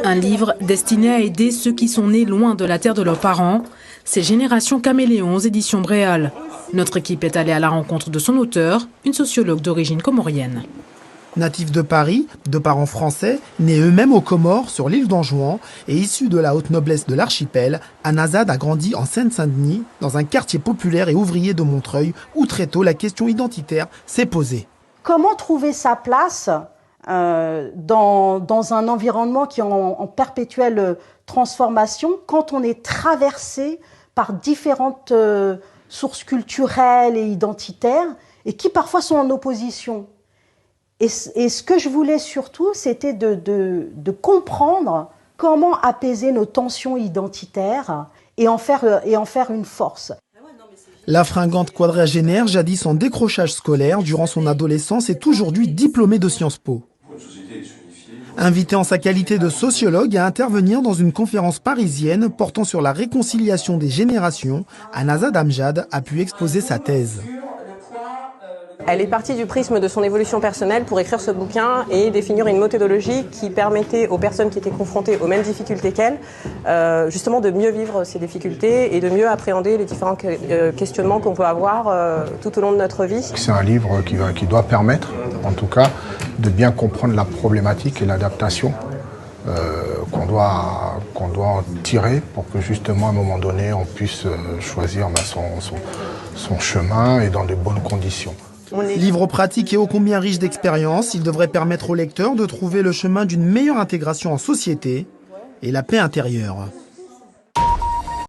Un livre destiné à aider ceux qui sont nés loin de la terre de leurs parents. C'est Génération Caméléon aux éditions Bréal. Notre équipe est allée à la rencontre de son auteur, une sociologue d'origine comorienne. Natif de Paris, de parents français, nés eux-mêmes aux Comores sur l'île d'Anjouan et issus de la haute noblesse de l'archipel, Anazad a grandi en Seine-Saint-Denis, dans un quartier populaire et ouvrier de Montreuil, où très tôt la question identitaire s'est posée. Comment trouver sa place dans un environnement qui est en perpétuelle transformation quand on est traversé par différentes sources culturelles et identitaires et qui parfois sont en opposition. Et ce que je voulais surtout, c'était de comprendre comment apaiser nos tensions identitaires et en faire une force. La fringante quadragénaire, jadis en décrochage scolaire durant son adolescence, est aujourd'hui diplômée de Sciences Po. Invitée en sa qualité de sociologue à intervenir dans une conférence parisienne portant sur la réconciliation des générations, Anazad Amjad a pu exposer sa thèse. Elle est partie du prisme de son évolution personnelle pour écrire ce bouquin et définir une méthodologie qui permettait aux personnes qui étaient confrontées aux mêmes difficultés qu'elle, justement de mieux vivre ces difficultés et de mieux appréhender les différents questionnements qu'on peut avoir tout au long de notre vie. C'est un livre qui doit permettre, en tout cas, de bien comprendre la problématique et l'adaptation qu'on doit en tirer pour que justement à un moment donné on puisse choisir son chemin et dans de bonnes conditions. Livre pratique et ô combien riche d'expériences, il devrait permettre au lecteur de trouver le chemin d'une meilleure intégration en société et la paix intérieure.